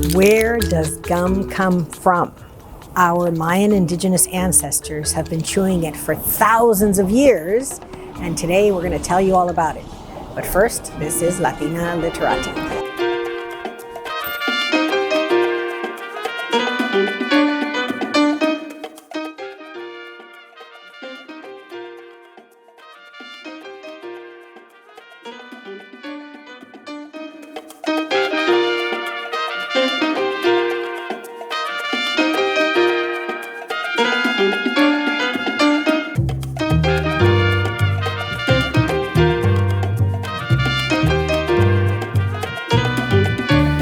Where does gum come from? Our Mayan indigenous ancestors have been chewing it for thousands of years, and today we're going to tell you all about it. But first, this is Latina Literati.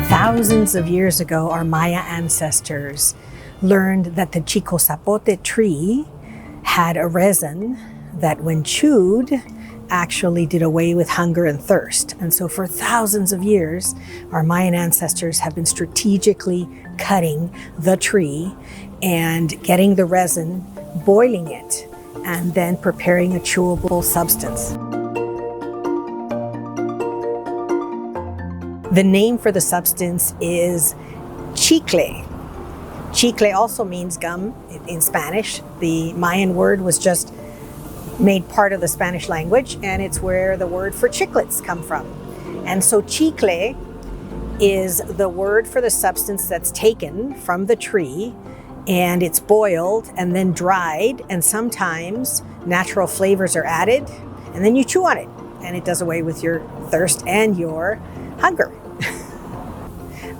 Thousands of years ago, our Maya ancestors learned that the Chico Zapote tree had a resin that when chewed actually did away with hunger and thirst. And so for thousands of years, our Mayan ancestors have been strategically cutting the tree and getting the resin, boiling it, and then preparing a chewable substance. The name for the substance is Chicle. Chicle also means gum in Spanish. The Mayan word was just made part of the Spanish language, and it's where the word for chiclets come from. And so Chicle is the word for the substance that's taken from the tree, and it's boiled and then dried, and sometimes natural flavors are added, and then you chew on it, and it does away with your thirst and your hunger.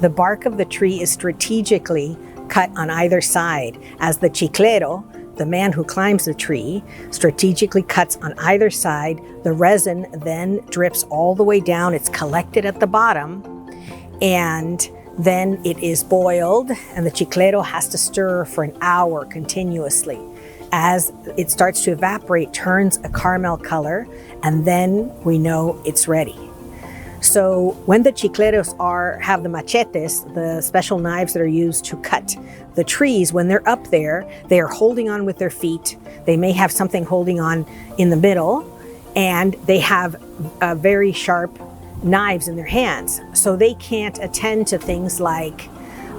The bark of the tree is strategically cut on either side, as the chiclero, the man who climbs the tree, strategically cuts on either side. The resin then drips all the way down. It's collected at the bottom, and then it is boiled, and the chiclero has to stir for an hour continuously. As it starts to evaporate, turns a caramel color, and then we know it's ready. So when the chicleros have the machetes, the special knives that are used to cut the trees, when they're up there, they are holding on with their feet. They may have something holding on in the middle, and they have very sharp knives in their hands. So they can't attend to things like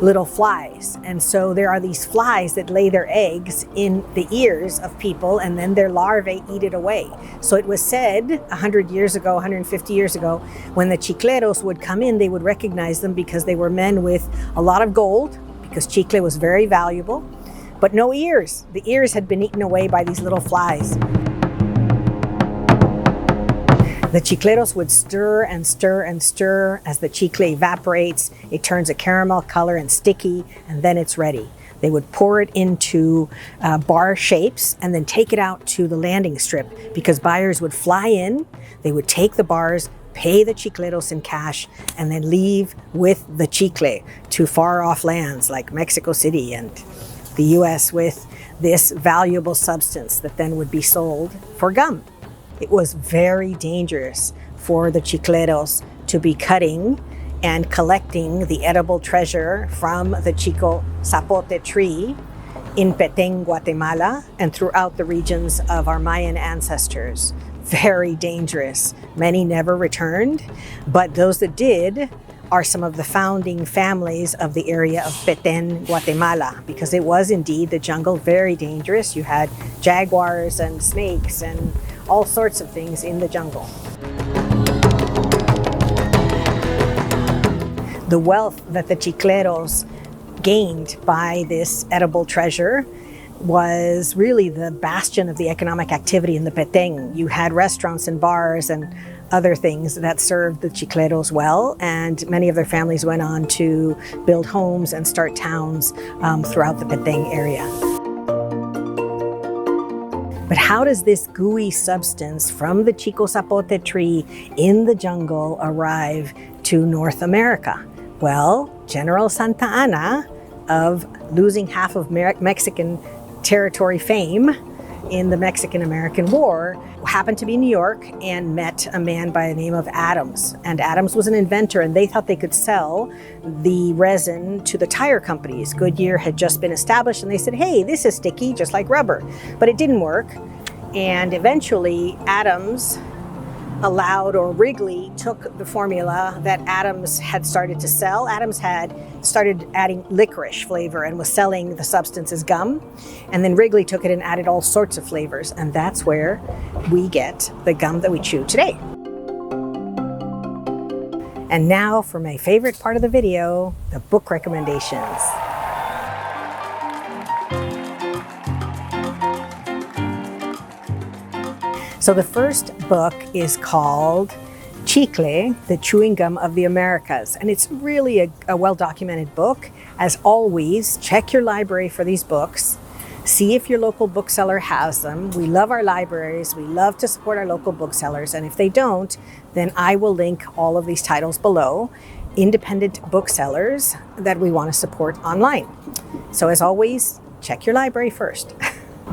little flies. And so there are these flies that lay their eggs in the ears of people, and then their larvae eat it away. So it was said 100 years ago, 150 years ago, when the chicleros would come in, they would recognize them because they were men with a lot of gold, because chicle was very valuable, but no ears. The ears had been eaten away by these little flies. The chicleros would stir and stir and stir. As the chicle evaporates, it turns a caramel color and sticky, and then it's ready. They would pour it into bar shapes and then take it out to the landing strip, because buyers would fly in, they would take the bars, pay the chicleros in cash, and then leave with the chicle to far off lands like Mexico City and the US with this valuable substance that then would be sold for gum. It was very dangerous for the chicleros to be cutting and collecting the edible treasure from the Chico Zapote tree in Petén, Guatemala, and throughout the regions of our Mayan ancestors. Very dangerous. Many never returned, but those that did are some of the founding families of the area of Petén, Guatemala, because it was indeed the jungle, very dangerous. You had jaguars and snakes and all sorts of things in the jungle. The wealth that the chicleros gained by this edible treasure was really the bastion of the economic activity in the Petén. You had restaurants and bars and other things that served the chicleros well, and many of their families went on to build homes and start towns throughout the Petén area. But how does this gooey substance from the Chico Zapote tree in the jungle arrive to North America? Well, General Santa Anna, of losing half of Mexican territory fame in the Mexican-American War, happened to be in New York and met a man by the name of Adams. And Adams was an inventor, and they thought they could sell the resin to the tire companies. Goodyear had just been established, and they said, hey, this is sticky, just like rubber. But it didn't work. And eventually, Adams allowed, or Wrigley took the formula that Adams had started to sell. Adams had started adding licorice flavor and was selling the substance as gum. And then Wrigley took it and added all sorts of flavors. And that's where we get the gum that we chew today. And now for my favorite part of the video, the book recommendations. So the first book is called Chicle, the Chewing Gum of the Americas. And it's really a well-documented book. As always, check your library for these books. See if your local bookseller has them. We love our libraries. We love to support our local booksellers. And if they don't, then I will link all of these titles below. Independent booksellers that we want to support online. So as always, check your library first.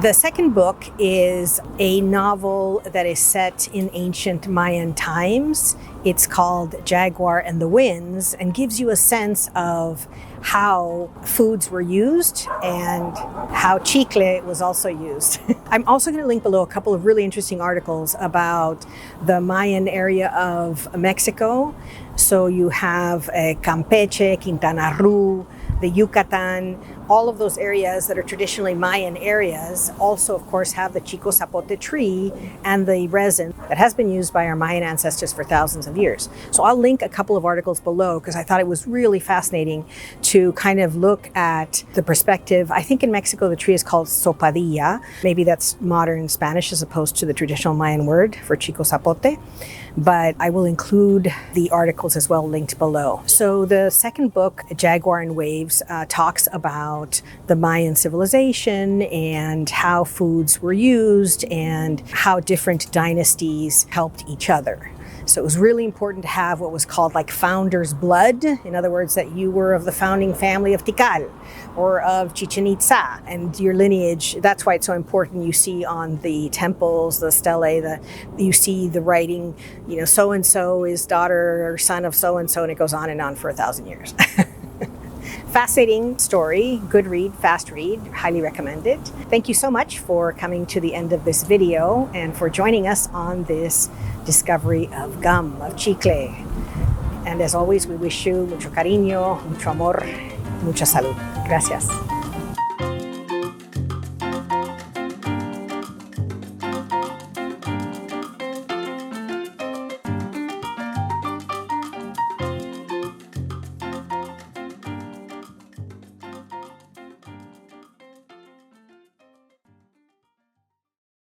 The second book is a novel that is set in ancient Mayan times. It's called Jaguar and the Winds and gives you a sense of how foods were used and how chicle was also used. I'm also going to link below a couple of really interesting articles about the Mayan area of Mexico. So you have Campeche, Quintana Roo, the Yucatan, all of those areas that are traditionally Mayan areas also, of course, have the chico zapote tree and the resin that has been used by our Mayan ancestors for thousands of years. So I'll link a couple of articles below because I thought it was really fascinating to kind of look at the perspective. I think in Mexico, the tree is called sopadilla. Maybe that's modern Spanish as opposed to the traditional Mayan word for chico zapote. But I will include the articles as well linked below. So the second book, Jaguar and Waves, talks about the Mayan civilization and how foods were used and how different dynasties helped each other. So it was really important to have what was called like founder's blood. In other words, that you were of the founding family of Tikal or of Chichen Itza and your lineage. That's why it's so important. You see on the temples, the stelae, you see the writing, you know, so-and-so is daughter or son of so-and-so, and it goes on and on for 1,000 years. Fascinating story, good read, fast read, highly recommend it. Thank you so much for coming to the end of this video and for joining us on this discovery of gum, of chicle. And as always, we wish you mucho cariño, mucho amor, mucha salud. Gracias.